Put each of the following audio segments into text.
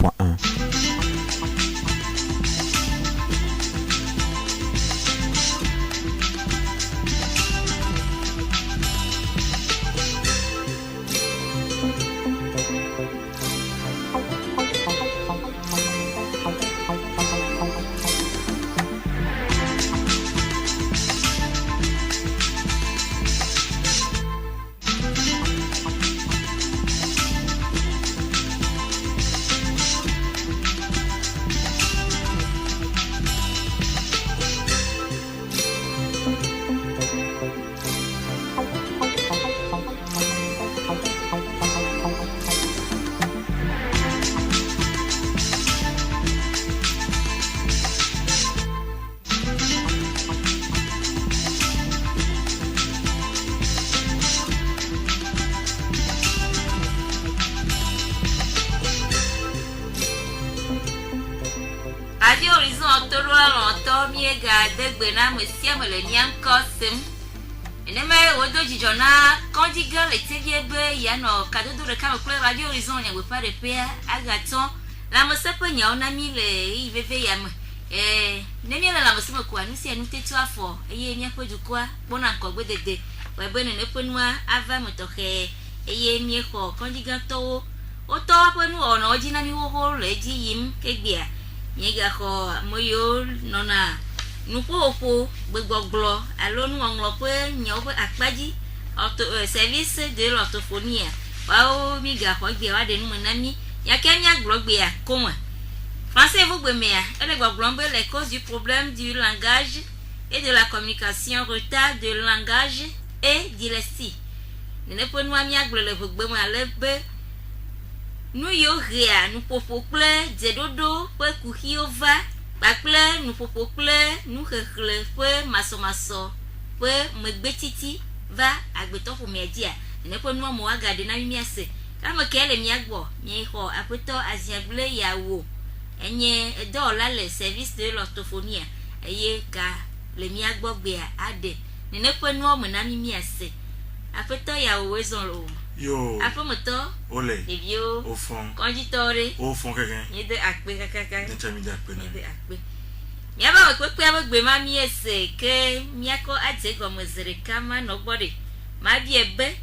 100.1. Radio Horizon Otoroa longtemps miega degbe na mesia me le nyanko sim. Eneme wodo jijona kondiga le teviebe ya no kadodo de kama kule Radio Horizon nya we pare pe agaton la mosepe nya ona mi le iveve ya me. Nemi la moseme kwa nusi anu tetu afo eye mi apodukwa bona nkogbe dede we bene ne ponua ava motoke eye mi ko kondiga to o to aponu ona ojina mi wo le ji yim kegbia nyega ko moyo nona nupo gbegboglo alo nu onlo pe nyo pe akpaji auto service de l'orthophonie wa o mi ga ko gbe wa de nu nami ya kenya glogbe ya koma français vous gbe me ya ele gbogblo be les causes du problème du langage et de la communication, retard de langage et dyslexie ne po nu ami agble le gbe mo alebe nous yo ria nous popople zedodo pe kuhiova bakple nous popople nous rekle pe masomaso pe megbetiti va agbeto fo media ne po nu mo agade na mi ase kama kele mi agbo mi ho apeto aziagle yawo enye dola le service de l'orthophonie eye ka le mi agbo gbe ade ne po nu mo na mi ase apeto yawo ezon lo yo afomoto ole ebio au fond konjitore au fond quelqu'un yede akpe kakaka de chami d'akpe na yede akpe mi aba we pe abegbe ma mi ese ke mi ako ate go mozere kama no gbode ma bi ebe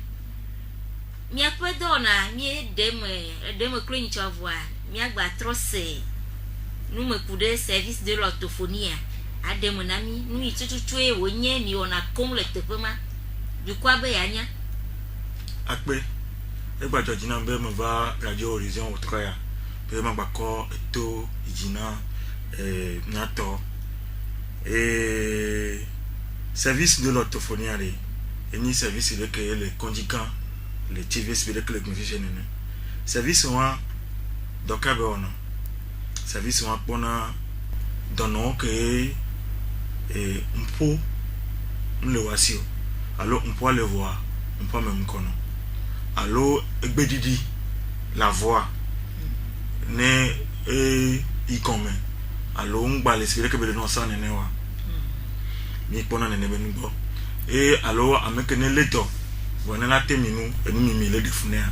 mi apedo na mi edem clean chovwa mi agba trose nu me kude service de l'orthophonie adem na mi nu itututu e wonye mi ona kom le tepema du kwa be yanya akpe egba jojina be me va Radio Horizon Otroya pe ma gbako eto ijina nato service de l'orthophonie ale eni service de que les conjugants les TV spécial que les musiciens ne service wa dokabe ono service wa pona dono que mpo le wasio alors on peut le voir on peut même connaître allo egbedidi la voix ne ikome allo ngba le sire ke be no sa nene wa mi pona nene be ngbo allo ameke ne leto wona la teminu enu mi le defune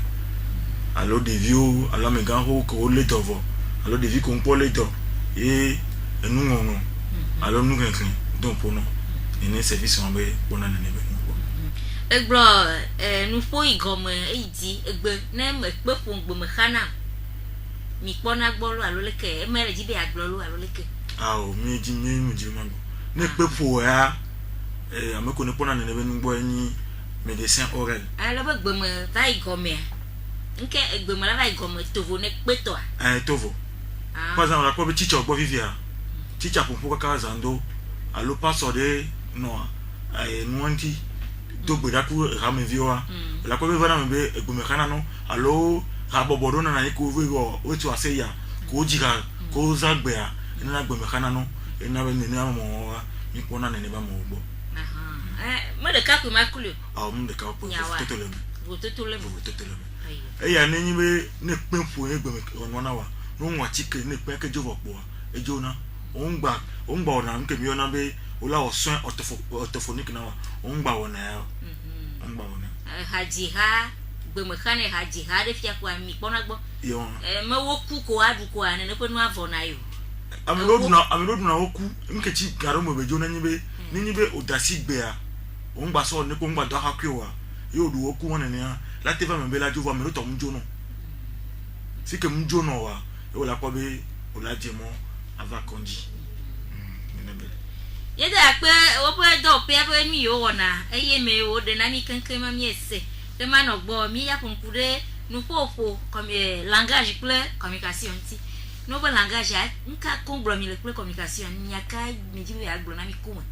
allo de vieux allo me gan ho ko leto vo allo de vieux ko npo leto enu ngono allo nu kenkin don pono ene service on be pona nene be eglo nu fo igome eidi egbe na me pepo ngbe me khana mi pona gbolo aloleke emere jibe agbolo aloleke o mi ji mi mu ji mango ne pepo ya ameko ne pona ne be ngbo eni médecin oral alo begbe me va igome nke egbe me la va igome tovo ne peto tovo par exemple la ko be chicha ogbo vivia chicha pompo ka zando alo paso de no nuanti dogbe daku rame vioa la ko be vana me egbe me khana no alo rabobodo na na ko vewo wetu aseya ko jira ko zagbe a na gbe me khana no ina be ni amo ni pona ne ba mo gbo mo de kapu makulu mo de kapu totole ya ne nyi be ne penfu egbe me ono na wa no nwa chike ne pe ke jovo po ejo na ongba ona nke mi ona be ola osun orthophonique na wa ongba ona ya ongba ona haji ha be me khane haji ha de fia kwa mi kpona gbo yo me woku ko adu ko ane ne penu avona yo amirodu na oku nkechi garo mo bejo na nyibe ni nyibe odasi gbe a o ngba so ne ko ngba do ha kwewa yo du oku won ne ya la teva me be la jo va me to mjo no si ke mjo no wa e la ko be o la je mo ava konji yeda pe o pe do pe abe mi yo wona eye me o de na mi kankan ma mi ese te ma no gbo mi ya kunkure nu fofo comme langage ple communication ti no bo langage a nka kongro mi le ple communication nyaka mi ji ya gbo na mi kuma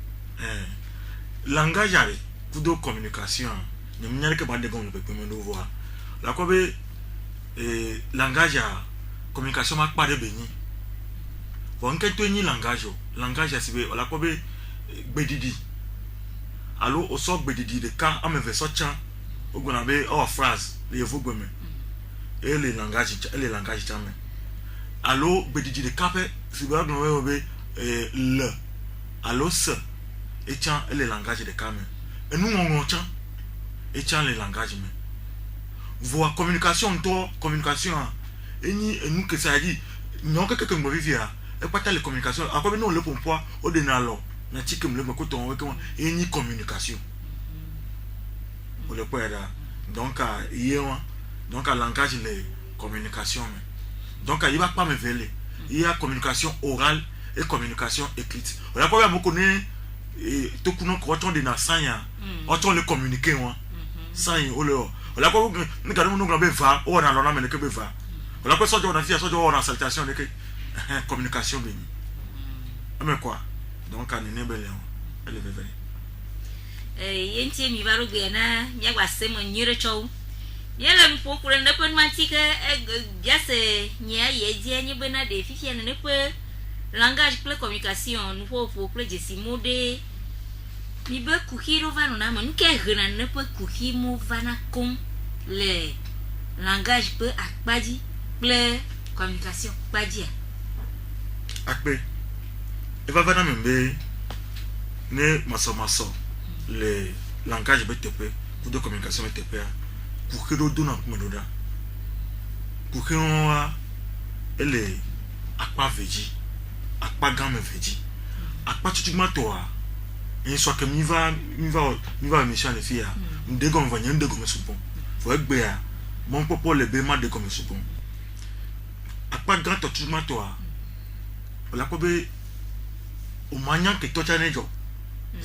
langage ale kudo communication ni mnyare ke bande gon pe me no voir la ko be langage a communication ma pa de beni bon ke to ni langage a sibe la ko be gbedidi allo o so gbedidi de kan ameve so chan ogona be our phrase le yevo gbeme et les langages chamé allo gbedidi de kape sibe ogona be le allo se et chan et les langages de kame et nous on chan et chan les langages mais voix communication et nous que ça dit non que quelqu'un me vivia et pas les communications encore nous le pompoir au denalo na chikem le ko ton we et ni communication pour le père donc donc langage les communication donc il va pas me veler il y a communication orale et communication écrite on a pas me connaît et tout kuno ko ton de na sanya on le communiquer moi sanya o le on a pas nous garder nous grand va on a l'on mais que va on a pas sorti on a fait sorti on a salutation de communication béni mais quoi donc on est belé elle est venue yenti mi baro ge na nya gwase mo nyire chow yele mi pokure ne pen mantika gase nya ye die nyi bena de fifia ne pe langage ple communication nous faut ple jesimo de mi be kuhiro vano na mo nke hena ne pe kuhimo vana kom le langage pe akpaji ple communication kpaji akpe e va vana membe ne maso le langage BTP pour de communication BTP pour que do na kuma do da pour que on ele akpa veji akpa game veji akpa tutigma to a en so que mi va mission le fia de gon va nyande go mesupon fo egbe a mon popo le be ma de go mesupon akpa grand tutigma to a la ko be o manya ke to cha nejo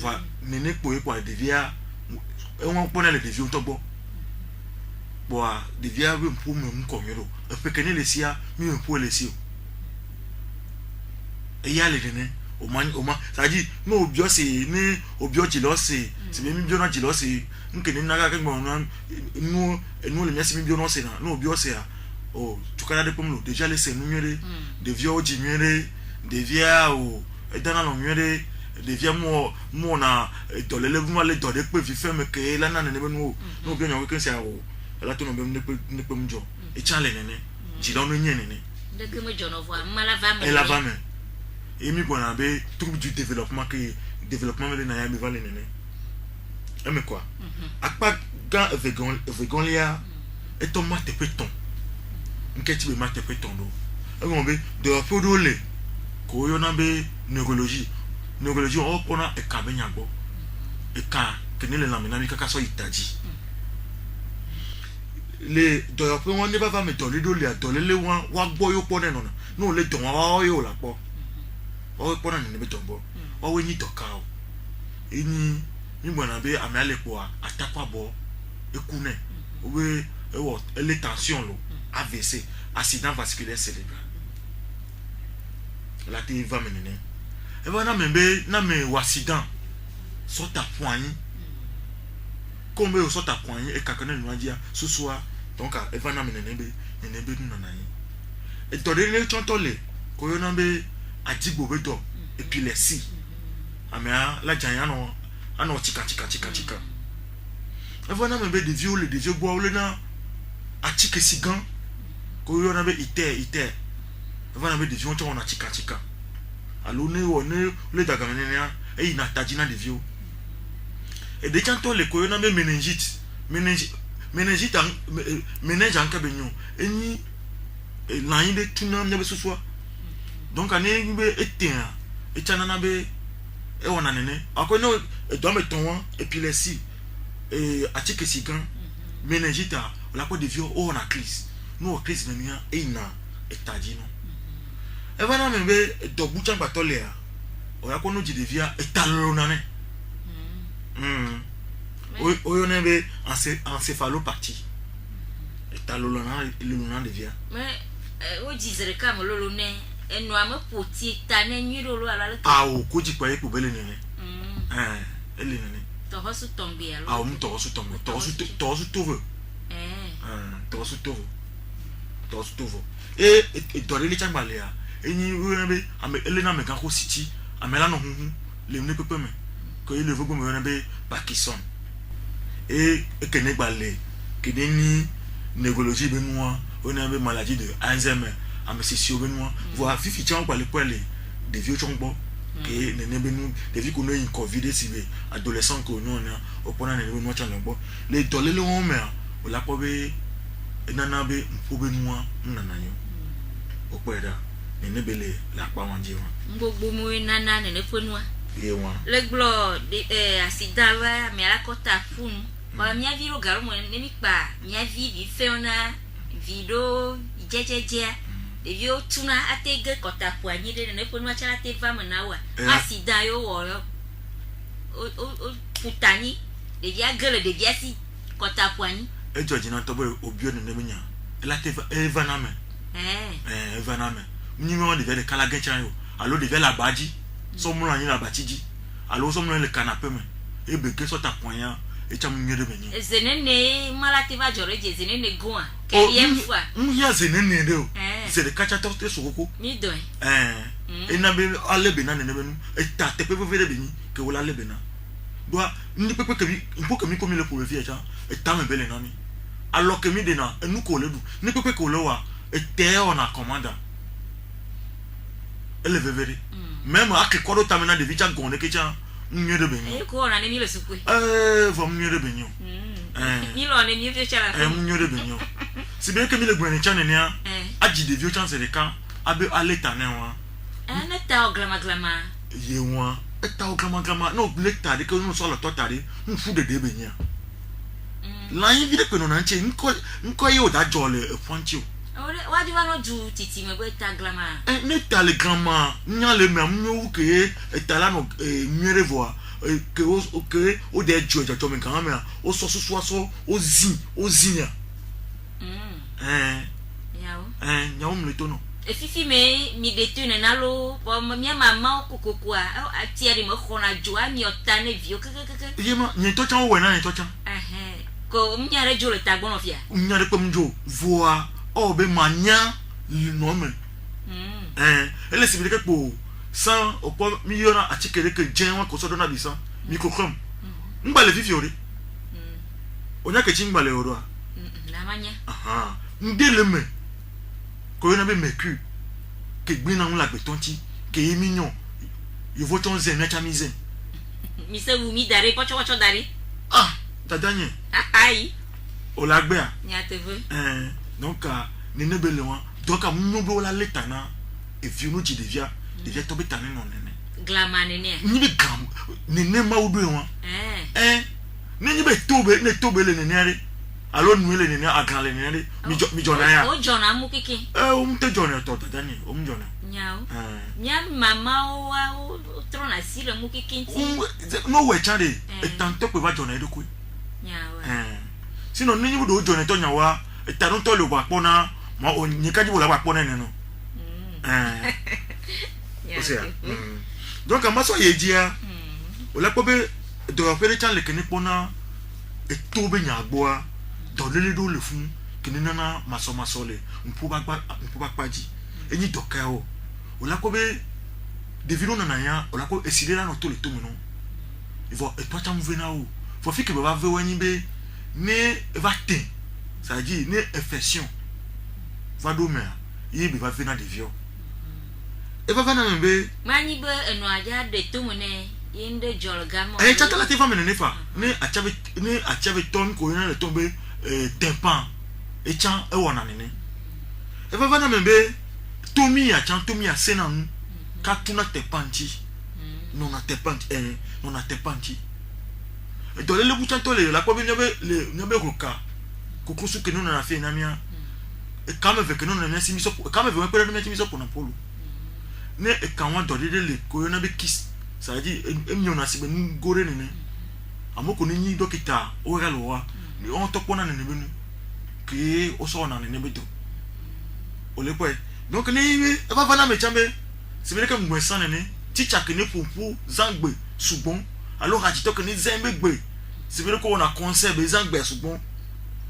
va nene po e kwa devia e won pona le devia to gbo bo a devia we mpo me nkomiro e pe kene le sia mi mpo le sio e ya le nene o ma sa ji no obio se ni obio ji lo se se mi bio na ji lo se nkene na ga ke gbo na nu le mesi mi bio no se na no obio se a o tukara de pomlo déjà le se nu mere devia o ji mere devia o e dana no mere devia mo na dolele mo le dode pe fi fe me ke la na ne be no bi nyon ke sia o la to no be ne pe mjo e chale nene ji lo no nye nene de ke mo jono vo mala va me e la va me e mi bona be trouble du développement que développement me na ya mi va le nene e me quoi akpa ga vegan lia e to ma te pe ton nke ti be ma te pe ton do e mo be de fodo le ko yo na be neurologie on pona e ka benya gbo e ka kenele na minami kaka so itaji le do pe won ne ba va me to le do le adole le wa gbo yo pona no le don wa yo la po o pona ni be don bo o we ni to ka o eni ni bona be amale po atapa bo ekune we e wo le tension lo AVC accident vasculaire cérébral la te va menene e va na membe na me accident so ta poignet comme o so ta poignet e kakane no dia so donc e va na menene be no na yi e to de le tontole ko yo na be adigbo be do epilepsy amia la janya no ana chika e va na membe de vieux gbo le na a chike sigan ko yo na be ite e va na be de vieux to na chika allo ne o ne le dagamene ne e ina tajina de vieux et de chanto le ko yo na be meningite ménage en cabignon et ni l'année de tout n'en avait ce soir donc année éteint et t'en et on a néné à quoi non dans mes temps et puis les si et à tique si quand ménage la quoi de vieux on a crise nous crise de mien et na et t'as dit non et voilà même de bouchon batolé on a quoi nous dit de vieux et t'as l'onane on avait encéphalopathie et t'as l'onane de vieux mais o disait comme l'olone et nous avons poti tané ni lolo à la ah au koji kwa pour belle nene elle nene t'auras sous tombé alors ah on t'auras sous tombé t'auras sous tovo t'auras sous tovo et dans les chambalea et ni webe ame elena me kan ko city amela no huhu le ne pepe me ko ile vogo me webe Pakistan et que ne balé que ni négologie benoît on a une maladie de Alzheimer à me session benoît voir fifi tiens quoi les des vieux chongbo que ne benu des vieux qu'on a une covid si adolescent qu'on a au point de benoît changbo les dolé le on mais on l'a pas bé nana be mpo benoît nana yo au point là ne belé la pas manger gbogbo mo nana ne fonua et moi le glo de accident wa me la kota funu ba mi avi ro garo mo ne mi pa mi avi vi fe ona video jejeje de vio tuna atege kota puanyi de ne fonua chala te va na wa accident yo wo o putani de via gele de via si kota puanyi e Georgina tobo obio ne menya la te va na me va na me ni mo de vele kala gecha yo allo de vele abaji so mo la batiji allo so mo le canapé me e be ke so ta ponya e cha mo nyere benyi zenene malati va jore je zenene goa keriem fois ya zenene de o c'est de kacha torte sokoko ni do e na be ale be na ne benu e ta te pe vele benyi ke wala le bena doa ni pepe ke mi mpo ke mi komi le pour vie cha e ta me bele nani alors que mi de na e nu ko le du ni pepe ko le wa e te on a commanda elle veut vérifier même à que quoi d'autre amène de vicha gonde que tiens mieux de benyo et quoi on a mis le souper va mieux de benyo ni lo ne mieux vicha la mieux de benyo c'est bien que mi le gwen tiens ne a aji de vieux tiens c'est le cas abe aleta ne wa na ta glama ye wa ta glama no leta de que nous soit la totale nous fou de benya la yi vide que non anche nko ye o da jole pontio wadi wano du titi me ta glama ne ta le grandma nya le même nous que ta la no mieux voir que o de jojo to me kan me o so o zin yawo me to no e fifi me mi de tu ne nalo bo mi mama kokoko a atiari mo khona joa mi otane vio yema ni to chan we na ni to chan ko mi nyare jo le tagbon ofia mi nyare ko mjo voa o be manya no me ele si bi ke po san opo mi yona atikere ke jen wa ko so do na bi san mi ko krom ngba le fifi ori onya ke chi ngba le oro a na manya ndele me ko yona be meku ke gbin na la gbetonti ke mignon yo voton zen na chamizen mi se wu mi dare pocho dare dadanye ai o la gbe a nya te ve donc ne ne bele wa donc mu bo la letana e fi no ji devia to be tane no nene glama nene ni be gam nene ma odo wa ni be tobe le nene ari alo nu le nene agan le nene mi jona ya o jona mu kiki o mu te jona to dadanye o mu jona nyao nya mama o trona sile mu kiki no we chande e tanto pe va jona edoko nyao sinon ni bu do jona to nyawa e ta no to le wa pona ma o nyika ji bo la wa pona ne no o sea donc ama so ye dia o la ko be do fere chan le kini pona e to be nya agboa do le do le fun kini nana maso le mpu ba paji enyi doka o la ko be de vilo nana ya o la ko esile la no to le to no il faut et toi tu me vena o faut fi que ba ve wani be ne va te ça dit ne infection va do mer yi be va vena de viol e va vena be mani be eno aja de to mo ne yinde jolgamo chata la te va mene ne fa ne achabe ton ko na le tombe tympan et chan e wona nene e va na membe tomi ya chan tomi ya senanu ka tuna tympanchi non na tympanchi non na tympanchi e dole le buchanto le la ko be nyabe ruka kukusu ke non na fe na mia e ka me ve ke non na si miso ka me ve pe na mi miso pour na polo ne e ka wa dole le ko na be kiss ça veut dire e mi ona si be ngore nene amoko ni dokita o ga lo wa ni on to pona nene be nu que o so na nene be to o le poe donc ni va va na me chambe c'est vrai que mo san nene teacher que ne pour zangbe subon alors a to que ni zembe gbe c'est vrai qu'on a conserve zangbe subon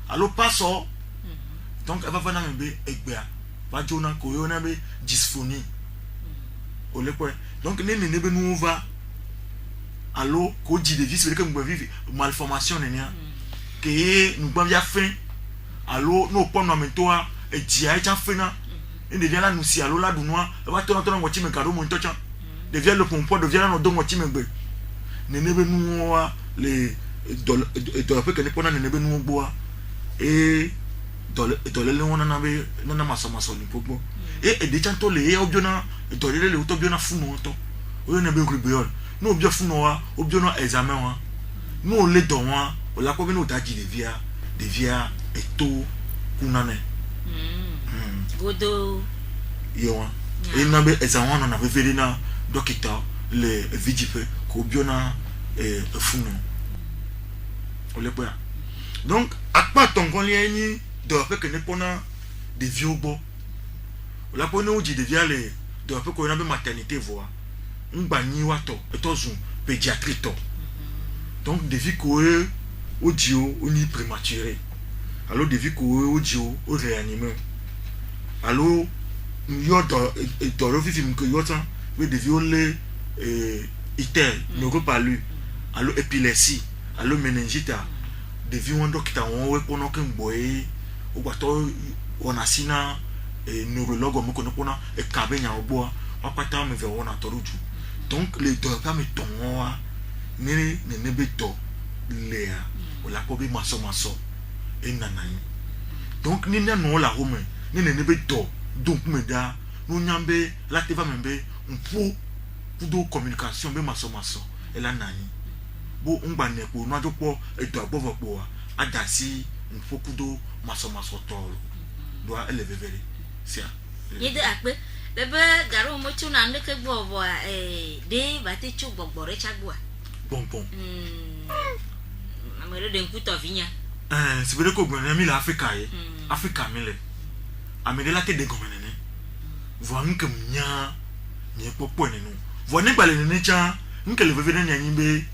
alors pas so donc va va na me be egbea va jona ko yo na be dysphonie o le poe donc ni nene be nu va alors ko di de vie c'est vrai que mo vivre malformation nene que nous pas bien fin alors nous pas nous mentoa et dia et fin na et devient là nous si alors là du noir va to na ngoti me kado mo ntocha devient le pompo devient là no do ngoti me gbe nene be nu les do pe que ne pona nene be nu gbo et dole le wona na be na maso ni popo et de chanto le obiona dole le to biona funu to o ne be ngbe no obio funu wa obio examen wa no le do wa o la ko be no daji de via eto kunane godo yo e na be examen na be veli na dokita le vidipe ko biona funu o le poa donc akpa tongon le ni do pe que ne pona de viogbo o la pona o di de via le do pe ko na be maternité voa ngba ni wa to etozun pédiatrie to donc de vie ko audio oni prématuré alors de vie ko audio o réanimé alors yo do lo vivi mko yo tan we de vie o le itel neuropalu alors épilepsie alors méningite de vie won docteur won we pono ke ngboe o gba to wona sina neurologue mo ko no pona e kabe nya ogbo apata me ve wona toruju donc les deux pas me ton ne beto léa o la ko be maso e nana donc ni na no la home ni ne beto donc me da no nyambe la te va membe mpo kudo communication be maso e la nani bo ngba ne ko no ajopo e do agbovo po adasi mpo kudo maso to do eleve vere sia yede akpe bebe garo mo tu na ndeke gbo bo de ba te chu gbogbore chagbo bon amere de nkuto vinya c'est vrai ko gbo na mi la Africa ye Africa mi le amere la te de gomenene vo nke mnya nye popo ne no vo ne gbale ne cha nke le veve ne nyimbe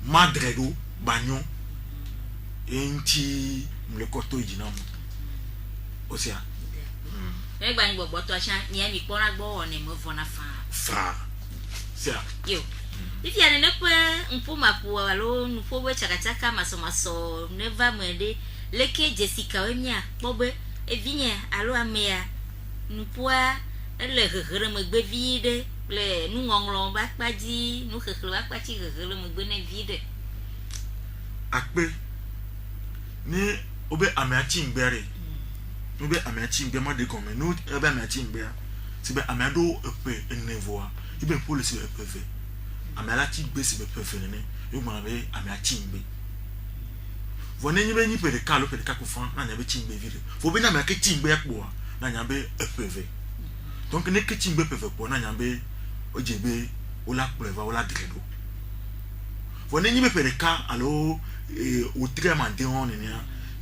madredo banyo enti mlekoto ijina mo osia egba ni gbogbo to asan ni emi pora gbo oni mo vona fa sia yo ifi ane ne pe mpu mapu alo npo we chakachaka maso never mwede leke Jessica wemia bobe evinye alo amea npoa ele hehere megbe vide le nu ngonglo ba paji nu hehere ba paji hehere megbe ne vide akpe ni obe ameachi ngbere obe ameachi ngbe ma de comme no obe ameachi ngbe sibe ameado epe enevoa ibe police epeve ameachi ngbe sibe perfene yo ma be ameachi ngbe vone nyibe nyi pede kalo pede kakufan na nyabe chi ngbe vire fo be na me ke chi ngbe ekpo na nyabe epeve donc ne ke chi ngbe peve po na nyabe ojebe ola pleva ola dredo vone nyibe pede ka alo o traitement de on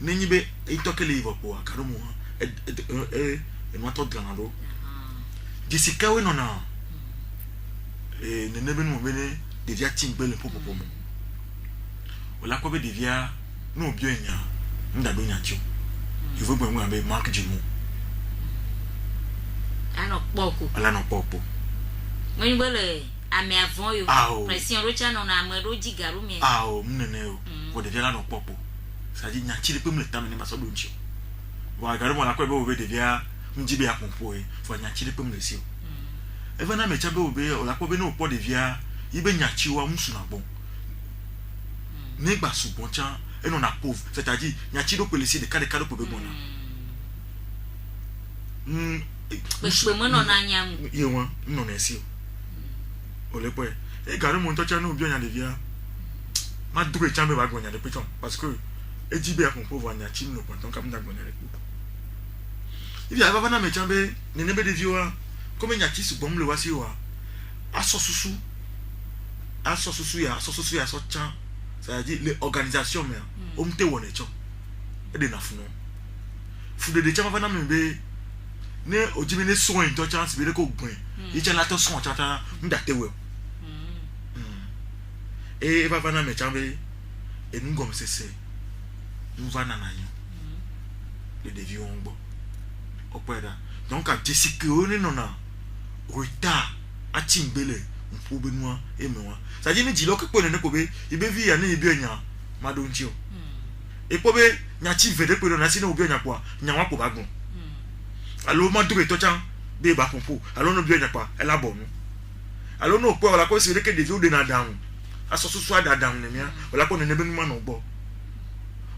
ne nyibe itokele ivo po akaro mo no to granado Jessica we no na ne nebe no bene devia timbele popo mo ola ko be devia no bio enya nda do nya chi il faut bon be mark jimu ano poko ala no popo mo ni bele ame avon yo pression rocha no na amero jigaru mi mnene o ko devia la no popo ça dit nya chi le pe me tam ne maso do nchi wa garu mo la ko be o be devia njibe akompo e fo nya chi le pe me si even na me cha be o be o la ko be no po devia ibe nya chi wa musu na bon ne gba subon cha et non a pauvre c'est-à-dire nyachi do policier de cas pour bebona mo no na nyam ye won no na esi o le po e garo mo to cha no bi onya de via ma dure chambe ba gonya de peton parce que e jibe akon pauvre nyachi no ponton kam da gonya de ko il y a pas na me chambe ne ne be de vioa comme nyachi su bom le wasi wa aso susu ya so chan c'est-à-dire les organisations mais on te won echo e de na funo fu de chama na me be ne ojimi ne so in to chance be ko gun e che na to so chata nda tewe e va na me chambe e ngom sese nva na nanyo le devi onbo opera donc a jessica oni nona reta a chimbele mpo benua e mewa ça dit ni dilo ke pone ne ko be ibe vi ya ne ibe nya madonchio e po be nya chi vede pe na si na obi nya kwa nya wa ko bagun alo ma dure to chan be ba pompo alo no bi nya kwa ela bo no alo no po wala ko si ke de de na down aso so ada down ne mia wala ko ne be nu ma no bo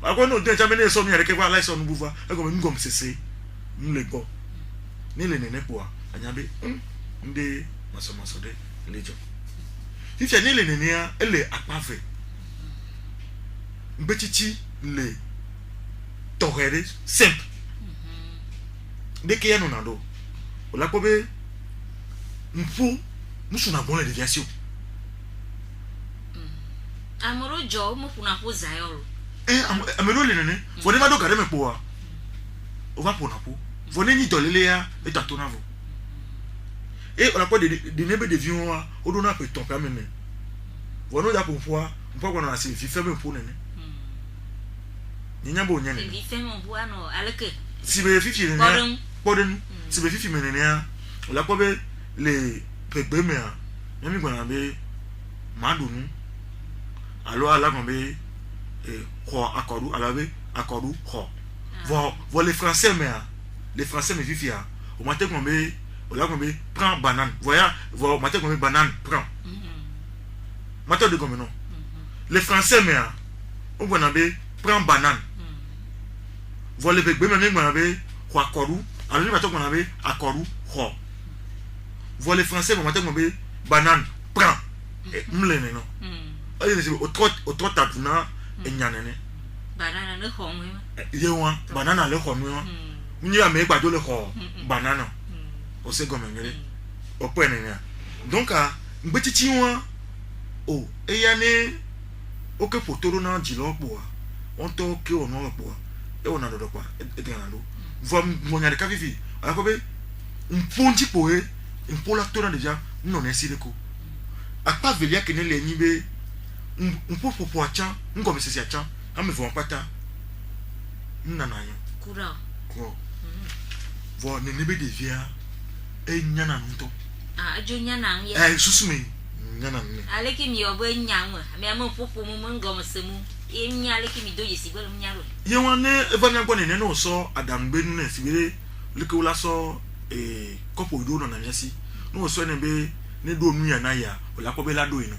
ako no de chambe ne so mi ya ke kwa la so no buva e ko me ngom sese nle go ni le ne po anya be nde maso de lejo fifia ni le ne ya ele apave mbetichi le torere simple deke ya no nado ola ko be mfu musu na bon le deviation amoro jo mo funa po zayoro amelo le nene fo ne ma do kare me po o va po na po fo ne ni dolele ya etatona vo et on a pas de nebe de vion o do na pe ton ka mene fo no da po fo ko na se fi feme po nene ni nyambo nyene ni feme po ano aleke si be fi fi ne podon si be fi fi mene ya o la ko be le pegbe me a nyami gona be madunu alo ala ko be ko akodu ala be akodu ko vo les français mais les français me vivia au matin qu'on be o la ko be prend banane voya vo matin qu'on be banane prend matin de comme non les français mais on gona be prend banane vo le pegbe me gona be ko akodu alo matin qu'on be akodu ko vo les français matin qu'on be banane prend mlene non allez c'est au trop tapuna enyanene banana le khong ye wa banana le khong wa ni ya me gba do le kho banana o se go mengere o po enene donc a mbetichi wa o e ya ne o ke potoro na jilo po on to ke o no po e o na do kwa e de na do vo mo nya de ka vivi ala ko be mponji po e mpola to na deja no na esi de ko akpa velia ke ne le nyi be mpopo acha ngome sisi acha ame vo pata nna na yo kura ko vo ne nebe de via e nyana nto ajo nyana ya susume nyana ne aleki mi obo nyanwa me am popo mu ngome semu e nya aleki mi doje si gbelu nyaro ye won ne eva nya gbo ne no so adambe nu na sibere leke wala so kopo do no na nyasi no so ne be ne do nu ya na ya wala ko be la do ino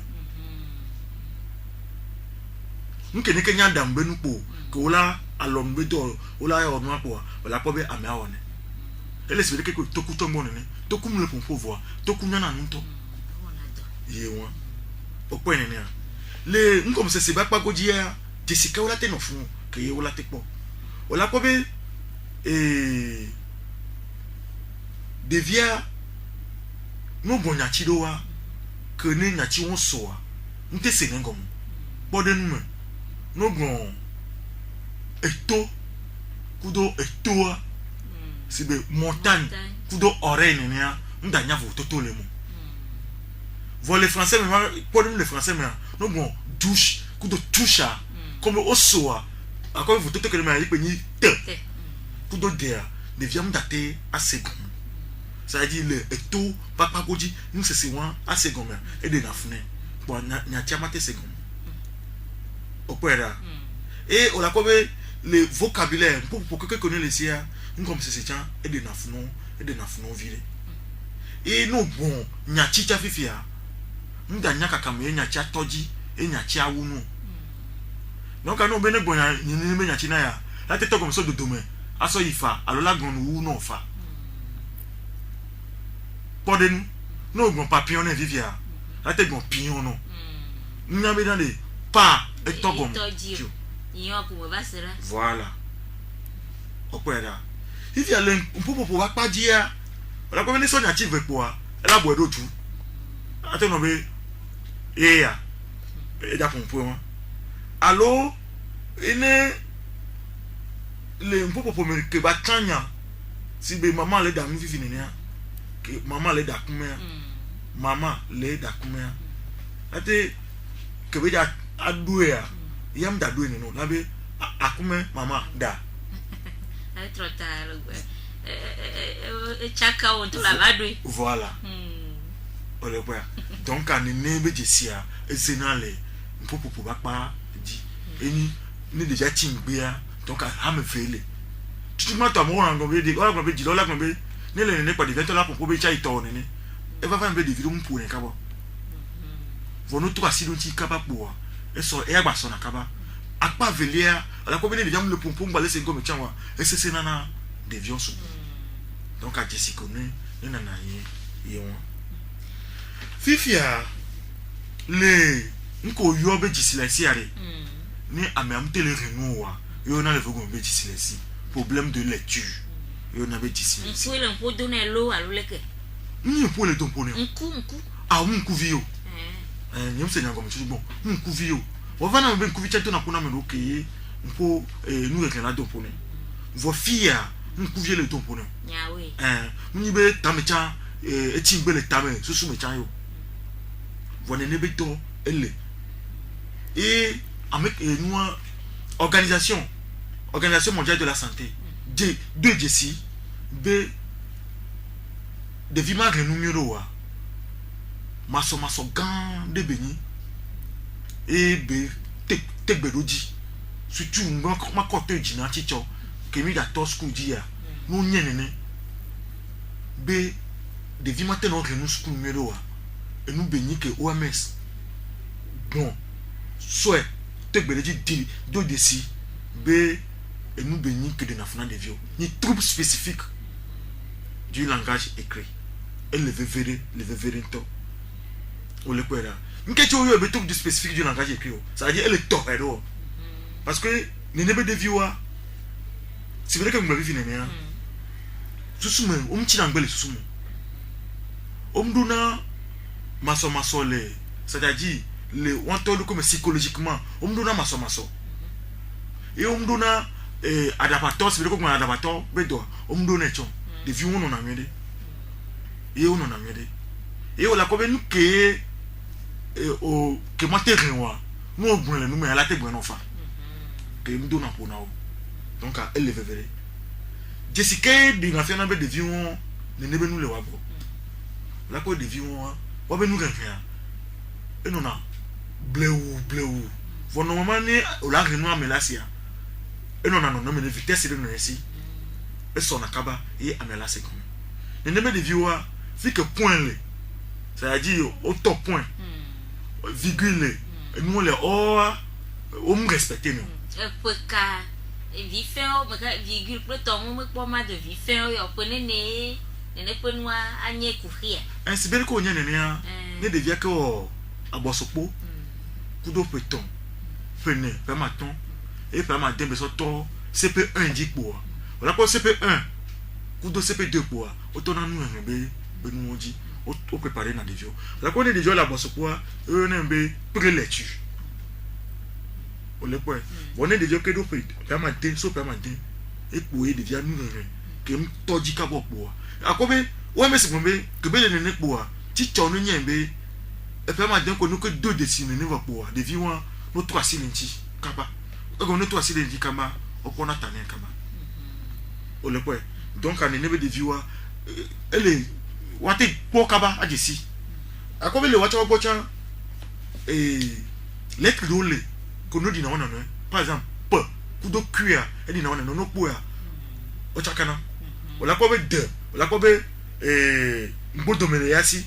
nkene kenya dambe nu po ko wala alombe do wala ya onu apo wala ko be ame awone ele sibere ke ko toku tombo ne toku mle pompo vo toku nyana nto ye won opo ene ne le nkom se ba pa goji ya tisika wala te no fun ke ye wala te po wala ko be devia no bonya chidowa ke ne nya chi won so a nte se ngom boden mu no gon eto kudo etoa sibe montagne kudo oreille ne ya ndanya vo totole mu vo les français mais boden les français mais no gon douche kudo toucha comme osoa akon vo totole mais yi pe ni te kudo dia devia mdate asegom ça dit le eto papa goji nous c'est moi asegom et de na fune bon nya tiamate segom opera et on a comme le vocabulaire pour quelqu'un connaît les sia comme c'est ça et de na funo vile et nous bon nya chicha fifia nda nya kakame nya cha toji e nya cha wunu donc à nous bene bonya ni me nyati na ya la tete comme ça de demain aso ifa alola gon ou non fa podenu no gon papillon ne vivia la tete gon pion non n'a be dans les pas et togom voilà opera if ya len popo wa pa dia la ko ni so nyati ve po a la bo do tu ate no be ya e da pompo allo ene le popo me ke ba tanya si be maman le da mu fifi ni ya ke maman le da kuma maman le da kuma ate ke be da adue ya yam da due ni no na be akuma mama da ai trottar chaka on to la vadui voilà ole kwa donc ani ne be jesia ezenale popo ba pa di eni ni déjà tingbe ya donc a me fele tu ma to mo ran go be di ola go be di ola go be ne le ne pa di vento la popo be cha ito ni e va fa be di video mpu ne kabo vono to asi don ti kaba po e so e agba so na kaba akpa velia ala ko be ne jam le pompom ba le se go me chanwa e se nana de vion so donc a Jessica ne nana ye won fifia le nko yo be jisilesi are ni amam tele renouwa yo na le fogo be jisilesi problème de lecture yo na be jisilesi nko le nko donner l'eau à l'oleke ni pour le don pour nku ah nku vio nyom se nyango mtu bon nku vio wa vana be nku vicha to na kuna me okay nko nous avec la don pour vo fia nku vie le don pour nyawe muni be tamecha eti gbe le tame susu me chan yo vo ne be to ele et avec nous organisation mondiale de la santé de Jessie b de vima renumero wa maso gan de beni e be tek bedoji surtout ma kote jina chicho kemi da to school dia no nyenene be de vima te no renu school numero wa e nu beni ke OMS bon soit tek bedoji di do desi be e nu beni ke de nafuna de vio ni troupe spécifique du langage écrit et le verre to ou le quoi là nke tu yo be troupe spécifique du langage écrit ça veut dire elle est top alors parce que ne nebe de viewa c'est vrai que me vivre né susume umchi na ngbele susume omduna maso le ça veut dire le on to comme psychologiquement omduna maso et omduna adaptateur c'est vrai que adaptateur bedo omduna chon de vie on na ngede et on na ngede et on la ko be nu ke o ke mo terrenwa no ogun le nu me ala te gbe no fa ke mdo na pona o donc elle le verre Jessica di na fiona be de vie on ne be nu le wabo la ko de vie on wa be nu kan fa e no na bleu for no mama ni o la renu amelasia e no na no me vitesse de no esi e so na kaba e amelasia ko ne be de vie wa fi que point le ça veut dire au top point virgule nous les on respecter nous ka vifin o maka virgule pro to mo po ma de vifin o yo pone ne ponwa anye kuhia ainsi bel ko nya ne devia que abosopo kudo peton pene permaton et permaton beso to CP1 dit pour voilà pour CP1 kudo CP2 pour autant nous be nous dit au préparer na devio la ko ne devio la abosopo ne be prélecture o le point on est devio que do permaton so permaton et pour devia nous que m toji ka bo pour akobe o me se bombe que be le ne pour ti chono nyembe e permaton ko no que do dessiner ne va pour devio no 3 silinti kaba o no 3 silinti kama o ko na tane kama o le point donc on ne be devio elle est wate pokaba ajisi akobe le wacha ogocha lettre dole ko no di na wana no par exemple p kudo kuya e di na wana no po ya o chakana o la kobe de o la kobe mbodo mele yasi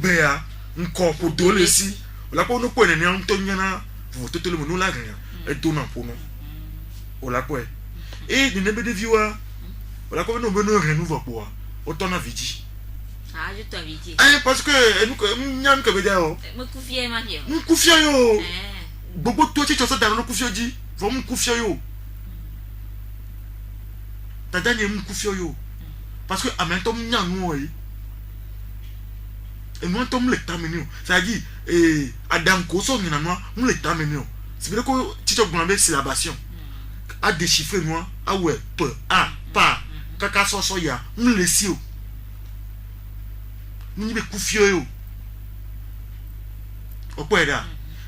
be ya nko ko dole si o la ko no po ne ne on to nyana vo totole mo no la gan et donne pour nous on la quoi et de nebe de viwa on la quoi nous venons renouveler pour autant na vidi ah je t'avais dit parce que nous nyam que beda o me confier ma yo nous confia yo bobo to ti choso dans nous confia di vont nous confia yo ta dernier nous confia yo parce que en même temps nyam nous et nous tombe le terminer ça dit Adam ko so nyina no nous le terminer c'est vrai que ti to gbe syllabation a déchiffrer moi a ouais peu a pas kaka so ya nous le si o ni be kufio yo opo era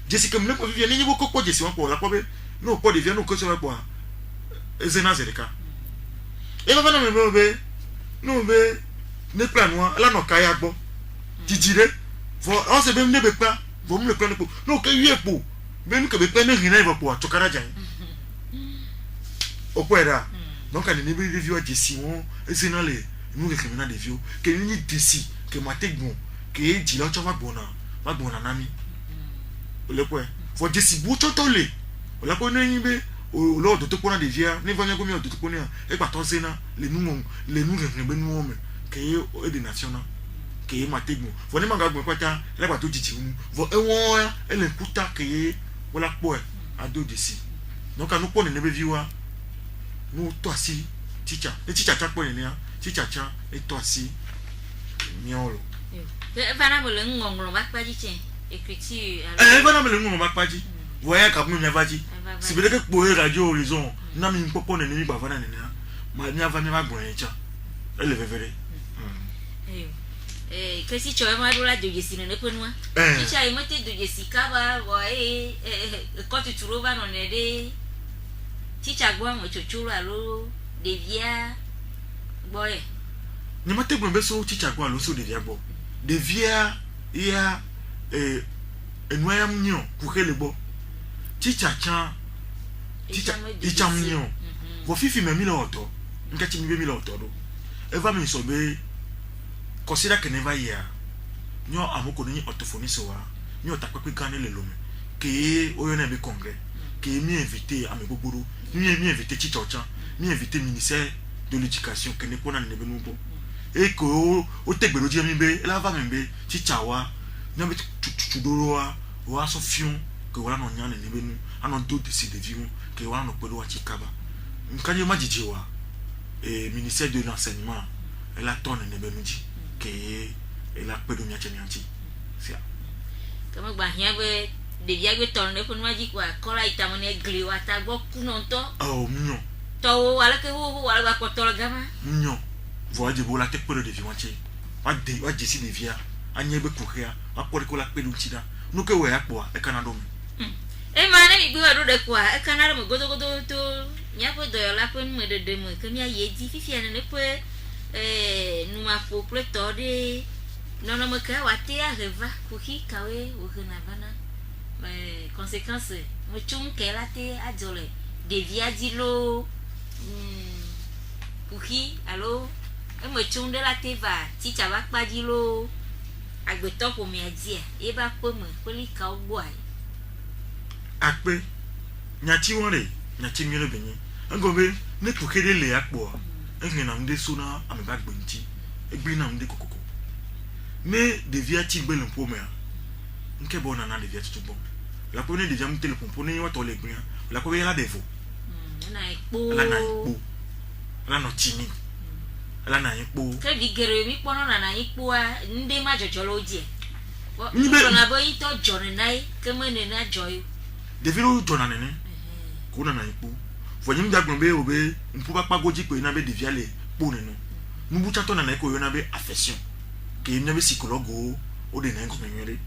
Jessica me ko vivia ni bo ko Jessica won ko la ko be no ko de via no ko so po ezena zereka e ba na me be no be ne plan wa la no kaya gbo titire vo on se be ne be pa vo me le plan ko no ke wie po be nu ke be pa ne hina ba po atokara jan opo era donc ani ne be review Jessica won ezena le nous le criminel de vieux que ni desi que mategno que dit là tu vas bona nami le quoi faut dire si bouton tolé la connaît ni be o lord to kona de via ni vanya gomi o to kona e pa ton sena le nous be nous me que e de national que mategno faut ni manga gbo kwata le pa to titi mu vo e won e le kuta que wala po a do desi donc nous pone ne be viwa nous toi si teacher et teacher ta pone ne teacher et toi si miolo Vana me le ngonglo ba pa ji chen écriture vana me le ngonglo ba pa ji voya ka mu nya va ji si be ke po radio horizon na mi popo ne ni ba vana ne na ma nya va me ba gbon cha ele vevere que si tu as ma dola de Jessie ne peut nous si tu as monté de Jessica va ouais quand tu trouves va non aider si tu as boire mo chuchuru alo de via boy ni mate gbon be so teacher gwa lo so de via bo de via ya enwayam nyo ku kele bo teacher chan teacher icham nyo vo fifi me mi lo oto nka chi mi be mi lo oto do eva mi so be consider que ne va ya nyo amoko ni orthophonie so wa nyo takwe gane le lome ke oyo na be congrès ke mi invité ame gbogboro mi invité teacher chan mi invité ministère de l'éducation que ne pona ne be no bo et que o tegbero je mi be la va mi be teacher wa nyo be tudoro wa so fion que wala no nya ne be nu anon do décider vivon que wala no pelo wa chikaba nkanye majiji wa ministère de l'enseignement elle a tonne ne be nu ji que elle a pelo nya chenyanti sia kama gba hia be de via gbe tonne ne fun maji kwa kola itamone gli wa ta gbo kunonto mignon to wala ke wo wala ba ko tolo gama mignon voyez bo la tek pelo de viwanche wa jesi de via anye be kukia wa ko la pelo chida no ke we akpo e kanado e ma na mi gbe ro de kwa e kanado mo godo to nya po do la po mo de mo ke mi aye di fifi ne pe nu ma fo pleto de non mo ka wa te a reva kuki kawe wo na bana conséquence mo chum ke la te a jole de via di lo kuki allo e mo chum de la te va ti cha ba pa di lo agbeto ko mi adia e ba po mo ko li ka ogbo ai akpe nyati won nyati mi le benyi ngobe ne kukede le akpo e na nde so na ame ba gbonti e gbi na nde kokoko me de via ti gbe lompo me nke bona na de via tutu bon la pone de via mu téléphone pone wa to le gbin la ko be la devo na ipo la no tini la na ipo ke vi gere mi pono na ipo a nde ma jojolo die ni be na bo ito jone nai ke me ne na joy de vilo jona nene ko na ipo fo nyim da gbon be obe mpu pa pagoji pe na be de via le po ne no nu bu chato na na ko yo na be affection ke mi na be psychologue o de na ko menwere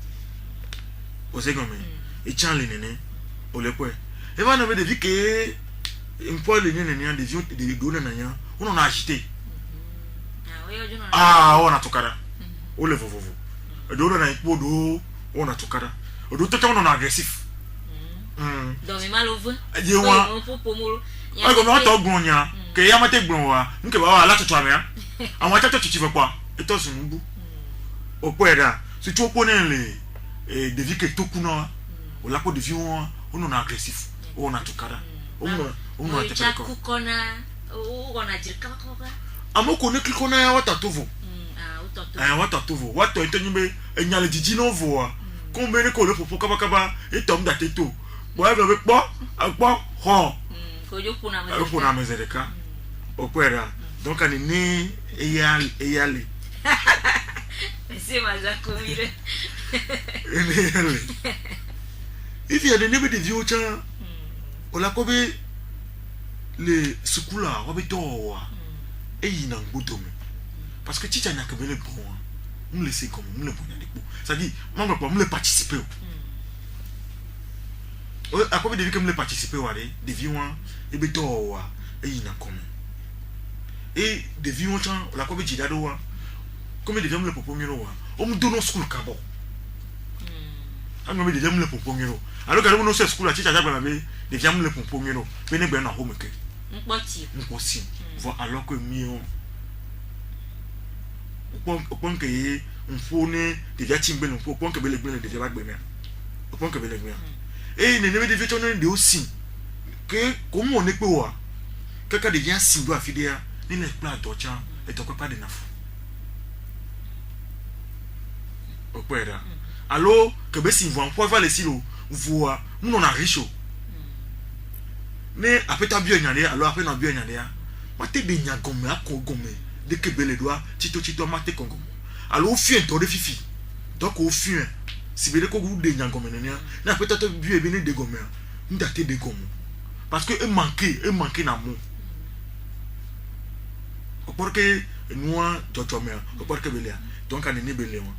o se gomme e chan le nene o le po e va na be de vi ke mpo le nene ne de vi de do na nya uno na agité ona tokara o le vovovo e do na ipo do ona tokara o do tata ona agressif do mi malove je wa ai go ma to gbonya ke ya mate gbon wa nke ba wa la tutu amia awon tata tutu fe pa e to sun bu o po era si tu opo ne le de vi ke toku na o la ko de vi won ono na agressif ona tukara ona tepeko kukona ona jirka koka amoko ne klikona ya watatovo watatovo wato etonyibe enyale jiji no voa kombe ne ko le popo kaba etom da teto bo ebe po agbo ho ko jokuna mezereka okwera donc ani ni eyale c'est mazako mire if you are the neighbor de viocha ola kobe le sukula wabe towa eyi na ngudome parce que chicha na kebele bon on laisser comme on le bonne deko ça dit moi pas me participer a kobe de comme le participer wale de viwa ebe towa eyi na comme et de viwocha ola kobe jidado wa comme de viwa le popomiro wa o mu dono school kabo anu me de viwa le popomiro alors que nous sommes school à chicha jabla be de viwa le popomiro be ne gbe na home ke nkwoti vo alors que mio opon ke mfone de via timbe no opon ke bele de via bagbe me opon ke bele gbe e ne ne de via tono de osi ke como on ne pe wa kaka de via sindo afidea ni le plan docha et to pas de nafu opera allo que be si vo en va le silo voa nous on a riche ne apeta bio nyande allo apena bio nyande ya mate be nya gome akogome de kebele doa chito mate kongo allo fien to de fifi donc au fien si bele ko gu de nya gome ne na apeta to bio ebe ne de gome ndate de gomo parce que e manquer na mo o porque noa totomea o porque bele donc ane ne bele wa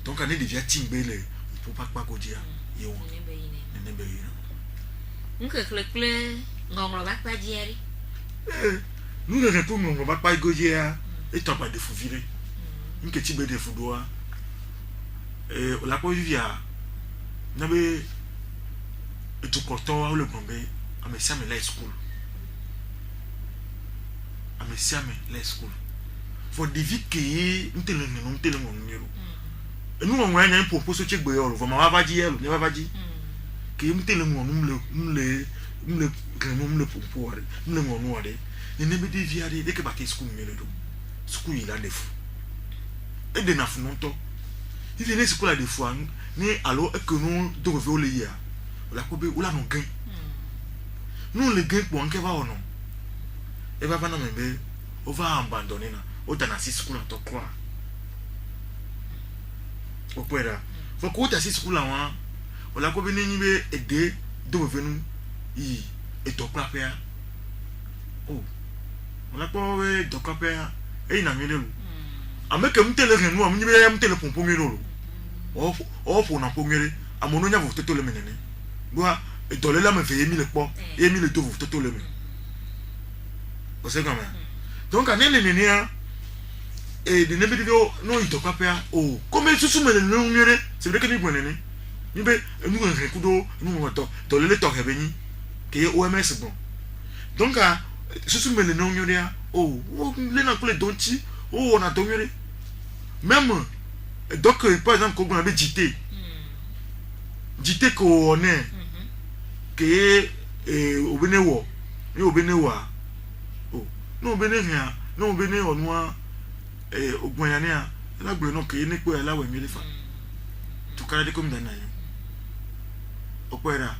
donc ane de via timbele pour pas godia yo ne be ina nkekle ngonglo bakpa diari nous ne retournons pas godia et t'as pas de fou virer une petite be de fou doa la ko via nabe tu koto le gombe amesiame la school for the viki ntelengo nero nous on a un propos check boyo lo ma va di yelo ne va di ke mtelengo mle propos mle ngonu ade ne be de via de ke ba ke school mele do school il a des fou et de na fou non to il vient school a des fou ni alors que nous devons le ya la ko be ula no gain nous le gain pour en ke va ono e va na membe o va abandonner na o ta na si school to kwa o pueda fo ko ta si school wa o la ko be ni be ede do venu i e to kwa pe o la ko we do kwa pe e na mi le lu ameke mtele renu am ni be mtele pompo mi lo o fo na pomere amono nya vo to le menene bo e to le la me fe yemi le po yemi le to vo to le me o se comme donc à l'ennemi et de nebe video no itokapia o comme susu mele no nyere c'est vrai que ni bonene ni be nu rekudo nu moto to le to hebeni ke OMS bon donc à susu mele no nyere o le na kule donchi o on a to nyere même donc par exemple ko gona be jité ko on est ke obenewo ni obenewa o no benehia no bene onwa ogbonyane a la gbe no ke ni pe la we mi le fa to kara de comme dans na opera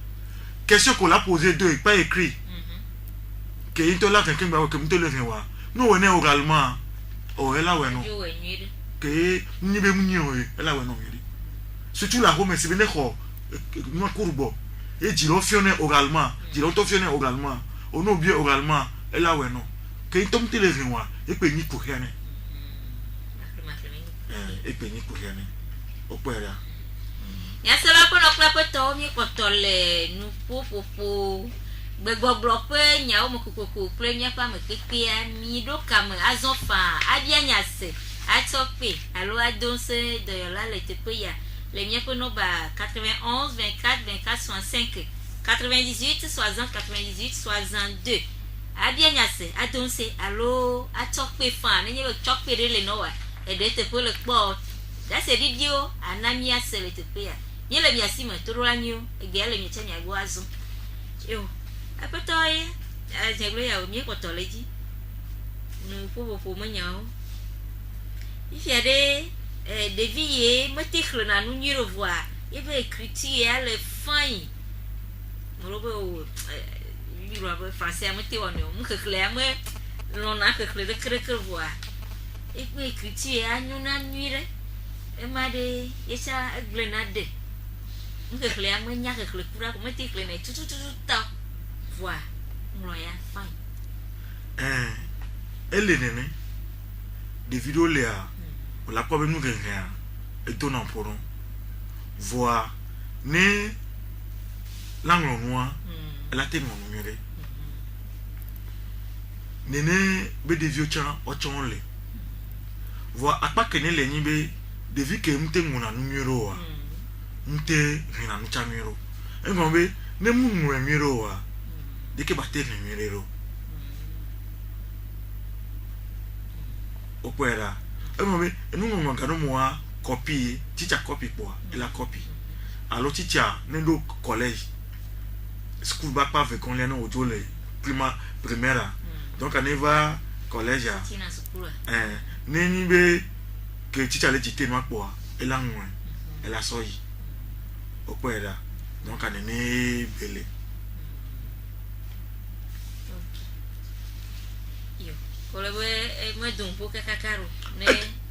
question qu'on l'a posé deux pas écrit que into la quelqu'un ba que mto le vin wa no wona oralement o ela we no que ni be mu ni o ela we no mi surtout la home se bene ko no kurbo e jiro fione oralement jiro to fione oralement o no bien oralement ela we no que into mto le vin wa e pe ni ko hiane e pe ni ko hiane opera ya se va kono klapo to mi ko tole nu popopo gbegbogbo pe nya o mo kokoko pre nya pa me kekea mi do kam azonfa abia nya se atope alo adonse de yola le tepe ya le mien ko no ba 91 24 24 65 98 60 98 62 abia nya se adonse alo atope fa ne nye chope le no wa e de te po le po da se video anamia se le tepe ya yele mi asime to ro anyo egele mi chanya gwazo yo apetoye ajeglo ya mi ko toleji no po manyao ifiade devie metikle na nu nyiro voa ebe kriti ya le fain morobo yiro abo français amete wono mu kekle ame no na kekle de kreker voa ebe kriti ya nyu na nwire emade yesa glenade mu kekle ame nya kekle kura ko metikle na tutu ta voa mroya fain elene des vidéos là la quoi nous rien étonnant pour nous voir né l'angle noir la tête mon numéro nene be des vieux chan o chon le voir à pas que ne les nibe de vie que m'te mon numéro a m'te rien nous cha numéro et bon be ne mon numéro a de que bater numéro opera emabe enu mo ngano mo a copy teacher copy po e la copy alors teacher nendo collège school back pa avec on les no ojo le primaire donc on va collège neni be que teacher le tité no po e la nwe e la soyi opera donc on ne belé Kolebe me dumpo kakakaro ne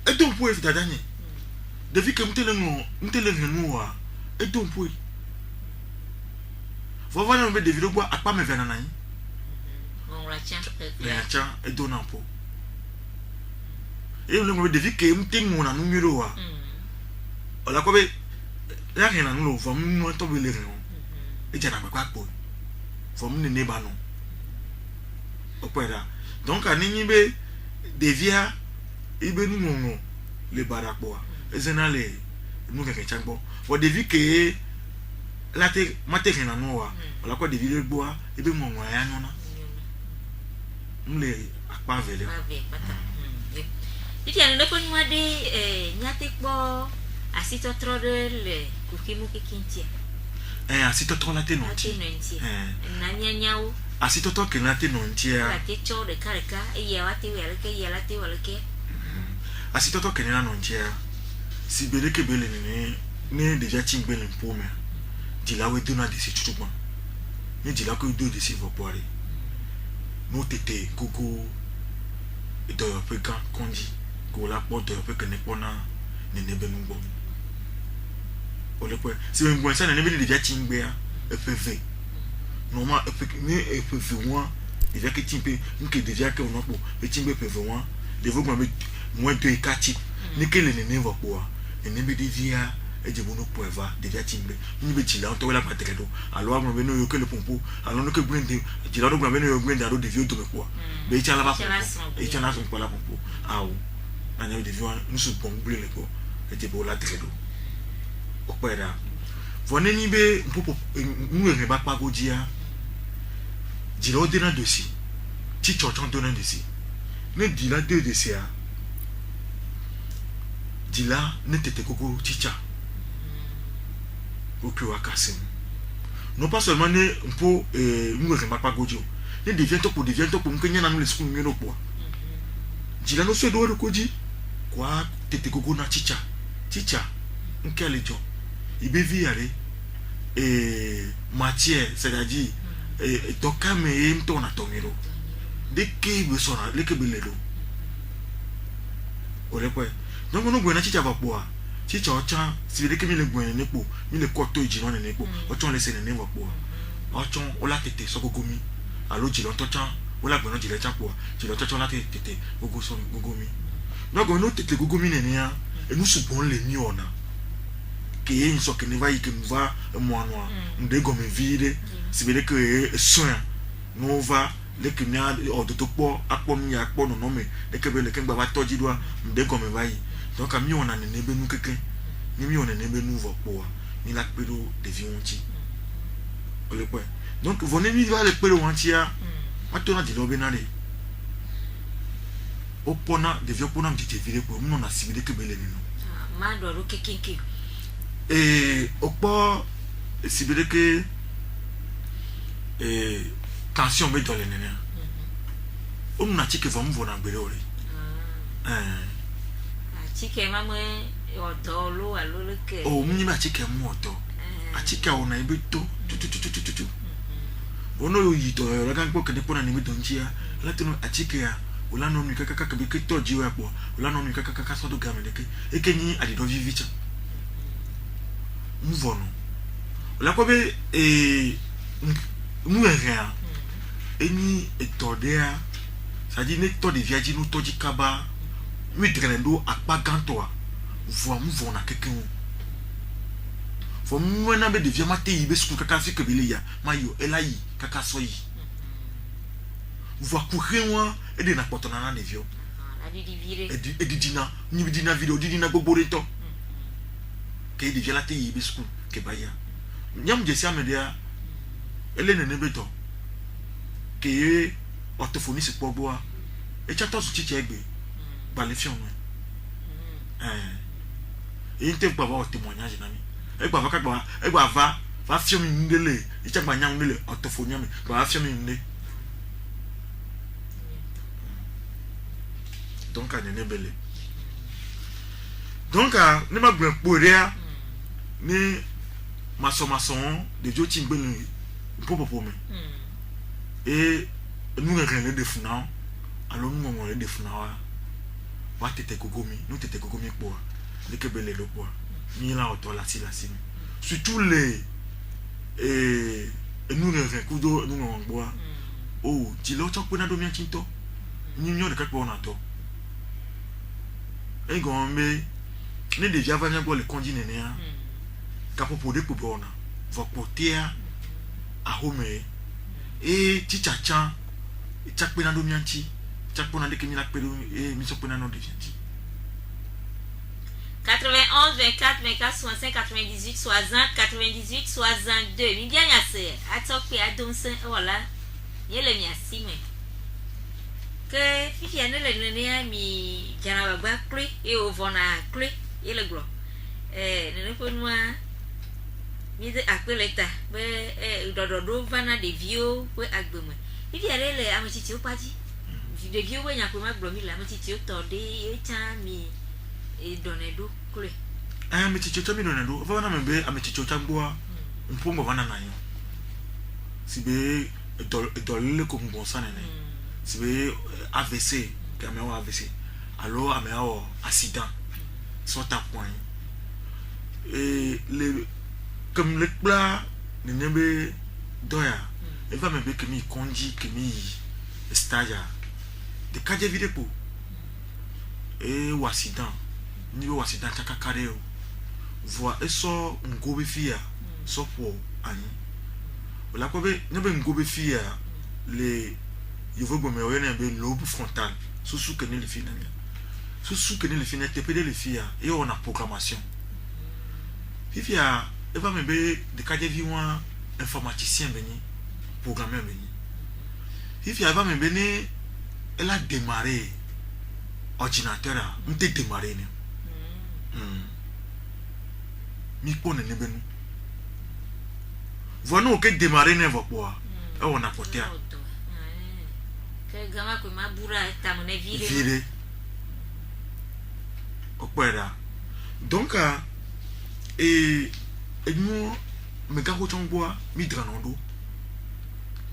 e dumpo e fitadanye depuis que mtele ngenu wa e dumpo vo vana me de video bo apa me vena nan ngora cha le cha e donampo e le mo depuis que mte ngona numero wa ola ko be la rien nu lo vo mu to be le ren e jana me kwa po vo mu ne ba no opera donc ani be devia ibe nu ngo le barapoa ezenale nu keke changbo for devi ke late mate na no wa la ko devi le boa ibe ngo ngo ya nona mle akpa vele pata iti anu ko nwa de nyate po asito trode le kukimu kikintia asito trolate no ti na nyanyao asito to kenate no ntia la techo de kareka e wati weleke asito to kenena no ntia si beleke bele ne deja chingbe le mpome dila we dona de si tutuma ne dila ko do de si vopore no tete gogo do pe kan kondi ko la porte pe que ne pona ne ne benugbo ole pe si we ngwan sa ne be deja chingbe a efv normal e peut voir déjà que timpe que déjà que on a pour le timpe peut voir les vous moins de 4 types ni que les ne va pour et ne be devia et je bono pour va déjà timpe ni be tila on to la patredo alors on beno yo que le pompo alors no que brende tila do beno yo brende aro de vieux to quoi be tila ba et tila son pour la pompo ah ou on de vieux nous se bon blé le quoi et je pour la tredo opera vonne ni be pompo nous ne ba pas go dia dila dena dosi ti chochon dona dosi ne dila de dosi a dila ne tete koko chicha okyo akasim non pas seulement ne mpo ngwe mapa gojo ne devient to pour nkenya na le school ngeno po dila no so do ro koji kwa tete koko na chicha nkele jo ibevi yare matière c'est-à-dire toka me mto na tongero de ke be sona le ke belelo ole ko donc no gwe na chicha ba po a chicha ocha si de ke mi le gwe ne po mi le koto ijino ne po ocha le se ne ba po ocha ola tete so gogomi alo jilo tocha ola gwe no jile cha po jilo tocha ola tete gogo so gogomi no go no tete gogomi ne ya e nu su bon le mi ona ke yin so ke ne va yi ke va mo anwa nde go me vide si vede que soin no va le que nya o to po akpom ya akpo no me de que be le ke gba toji do nde go me vai donc ami ona ne be nu keke ni mi ona ne be nu vo po ni la pedo de vionti ole po donc vonne mi va le pedo wantia atona di lobe na le opona de viopona mtite vide po no na si vede que be le ni no ma do ro kekinki et au port si bien que tension met dans les nénés on n'a que va me voir en bélo chike mama oto lo alo le ke oh mni ma chike mu oto a chike ona ibe to tu ono yo yito la kan ko kede pona ni mi donjia la tino a chike ya ola no mi kaka ka be ke to jiwa po ola no mi kaka so do game de ke e ke ni adi do vivicha mu vono ola ko be mu rien eni etodea ça dit ne to de viaji no to jikaba mi drenendo akpa gantoa voa mu vona keken fo mu na be de via mate yi be sku kaka fi kebele ya mayo elayi kaka so yi voa kurenwa e de na potona na de vio adi di vire e di dina ni bi dina video di dina gbogbore to ke de via late yi be sku ke baya nyam je si amedia ele ne be to ke orthophonie se poboa e chato su chiche egbe balifion et te pas avoir témoignage nami e gba va ka gba e gba va fion mi ndele e cha gba nyam ndele orthophonie mi gba fion mi ndele donc a nene bele donc a ne ma gbe porea ni maçon de jo ti gbe ni popopo mi et nous rien de funa alors nous on de funa wa tete gogomi nous tete gogomi po de kebele lo po ni la auto la si surtout les nous rien kudo nous on bois oh ti lo to pena do mi tinto ni nyo de ka po na to e gombe ne de java nya go le kondi nene a ka popo de po na va potea a home et chichacha chakpena do mianchi chakpona de kemi la pedo et mi sopena no de fianchi 91 24 24 65 98 60 98 62 mi bien yase atokpe adonsen wala yele mi asime que fifi ane le nene mi jana bagba kle e ovona kle yele glo nene ko noa mi de apeleta be dododo vana de vio we agbeme ifi ale le amotiti opati de vio we nyako ma glo mi la amotiti o to de e cha mi e donedo kle amotiti to mi donedo vana me be amotiti o tangboa mpombo vana na yo sibe dolele ko ngonsa nene sibe AVC kamera AVC alors amea accident soit à point et le comme le plat ne nebe doya e va me be que mi konji que mi stage de kaje videpo e o accident ni o accident taka kareo voa eso ngobe fia so po ani la ko be ne be ngobe fia le yevo gome o ne be lobe frontal sous que ne le fina sous que ne le fina te pede le fia et on a programmation fifia e va me be de kaje vi wan informaticien beni programmeur beni fifia va me be ne elle a démarré ordinateur on te démarré ne mi pone ne benu voilà que démarrer ne va pas et on a porté que gama ko mabura ta mo ne viré opera donc et nous me gako changboa mi dranondo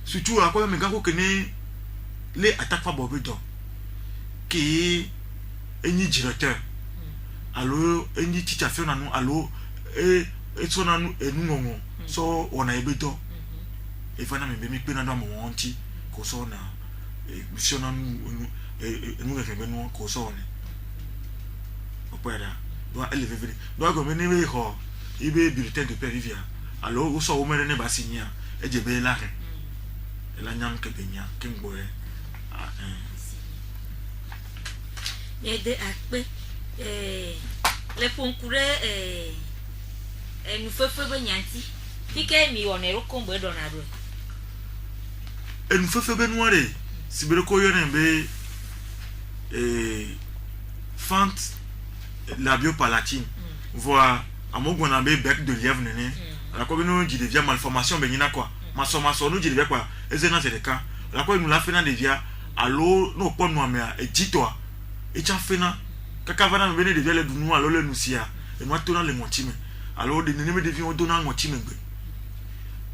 surtout à quoi me gako que ne les attaques pas bobe do qui eni directeur allo eni teacher fait nanu allo et so nanu enu ngongo so on a ebedo e fana me be mi pe na do mo wonti ko so na mission nanu enu ga be no ko so ne opera do élever vite do go me ni we ho ibe bulletin de périvia allo o so o mere ne ba signa e je be la re e la nyam ke benya ke ngboe de akpe le ponkure nous fefe be nyanti fike mi onero kombo do na do nous fefe be noire sibere ko yo ne be fente labiopalatine voix amogo na be bec de lièvre nene la ko bino ji devia malformation be nyina quoi maso no ji devia quoi ezena c'est le cas la ko nous la fena devia allo no po no amea ejito e cha fena kaka vana bene devia le dunu allo le nusia e no atona le montime allo de nene me devia o dona montime gbe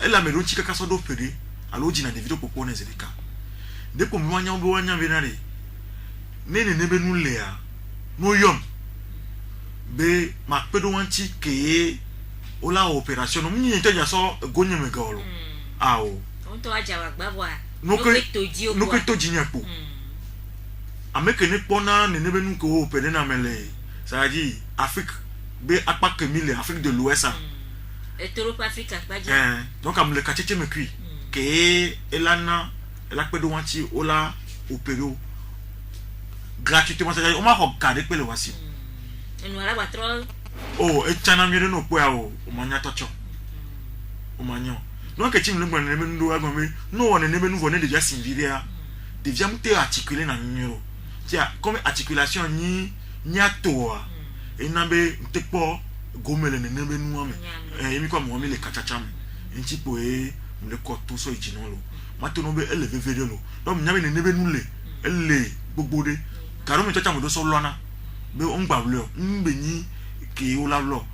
e la melo chi kaka so do pede allo ji na devia popo ne zeleka depo mi wanya bo wanya benare nene ne be nu le a no yom be ma pedo wanchi ke ola operation mi ni teja so gonye me golo awo on to aja wa gbabwa no ke to jinya po ameke ne pona ne be nu ko opere na mele saji Afrique be apa ke mille Afrique de l'Ouest et Europe Afrique baja donc am le kacheche me kui ke elana ela pedo wanchi ola opero gratuitement saji o ma ko kade pele wasi en wala batro oh e chana mi no po ya o manya tocho o manyo no ke chim le ngwa ne ndo agwa me no wona ne menu vone deja simbiria devia mute articuler na nyiro tia comme articulation ni atoa e na be ntepo gomele ne menu ame emi kwa mo mi le kachacha me nti po e le ko to so ijino lo mato no be eleve video lo do nyame ne menu le ele gbogbo de karo mi chacha mo do so lona be on gba lo mbe ni ke o la lo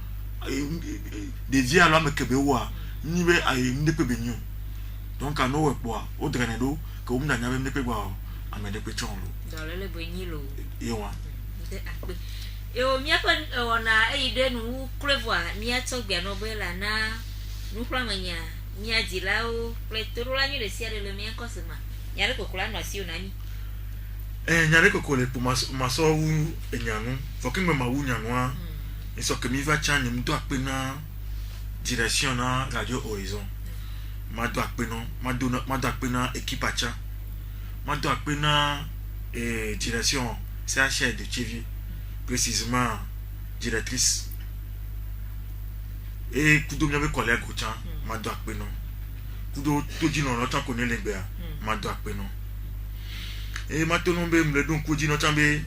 de via lo me kebe wa ni be ay ndepe be nyu donc ano we po o drene do ke o mna nya be ndepe gba amede pe chon lo do le bo nyi lo yewa de akpe e o mi apa ona e de nu krevoa mi ato gbe no be la na nu kra manya mi adila o pletoro la nyu le sia de le mi enkosema yare kokula no asi onani nyare kokole pour maso wu enyanu fokin me ma wu nyanu a so que mi va chanye mdo apena direction na Radio Horizon ma do apena ma do apena équipe acha ma do apena direction CHR de TV précisément directrice et kudo mi ave collègue o chan ma do apena kudo to jino no chan ko ne legbe a ma do apena et maintenant be mle don ko jino chan be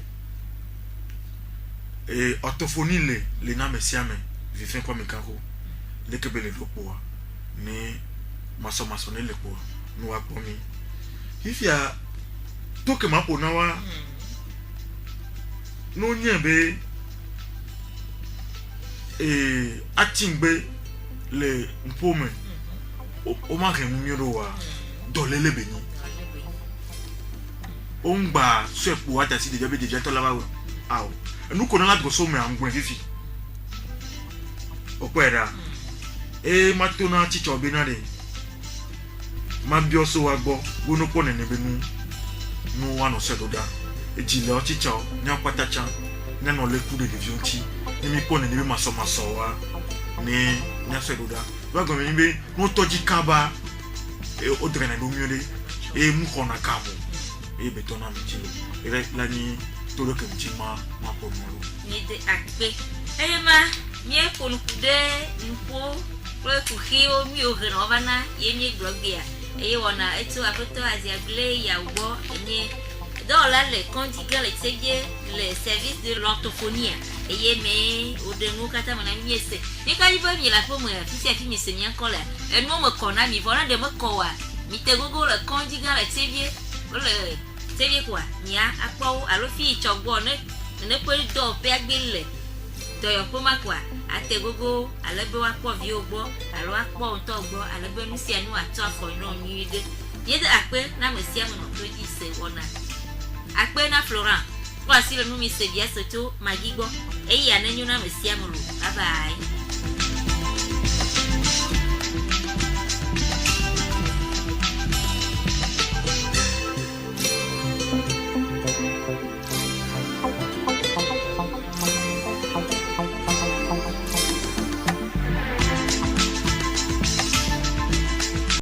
et orthophonie les na mesiame vivent comme kanko le que le lopo ne maso ne le po no apomi if ya to ke ma po na wa no nyebe atingbe le mpome o ma ke miro wa dolele beni ongba sepo atasi de to lava aw nous connaissons la grosse mais en gwen fifi okwera e matona chicho benade ma bioso wa gbo gono pone ne benu no wa no sedoda e jile o chicho nya patacha nya no le ku de vionti ni mi pone ne be maso wa ni nya sedoda wa go mi be no toji kaba e o drene do miode e mu kona kabo e betona mi chilo e la ni tout le ma pour moi ni de akpe ma mi e ko nkude npo pro ku hio mi o gno bana ye mi glogia e wona etu apoto aziagle ya ubo enye dans le contingent le service de l'orthophonie et ye me o de ngo kata mana mi ese ni ka libo mi la pomo ya fisi afi mi se mi ankola e no mo kona mi vona de mo kowa mi te gogo le contingent le c'est quoi nia akpo alofi chogbo ne po do pe agbele do yo po makwa ategogo alebe wa po vi ogbo alo akpo nto ogbo alebe nu si anu ato afo no ni ide yede akpe na mesia mo to di se wona akpe na Florent ko asile nu mi se dia soto magigo eyi anenyu na mesia mo lo bye bye.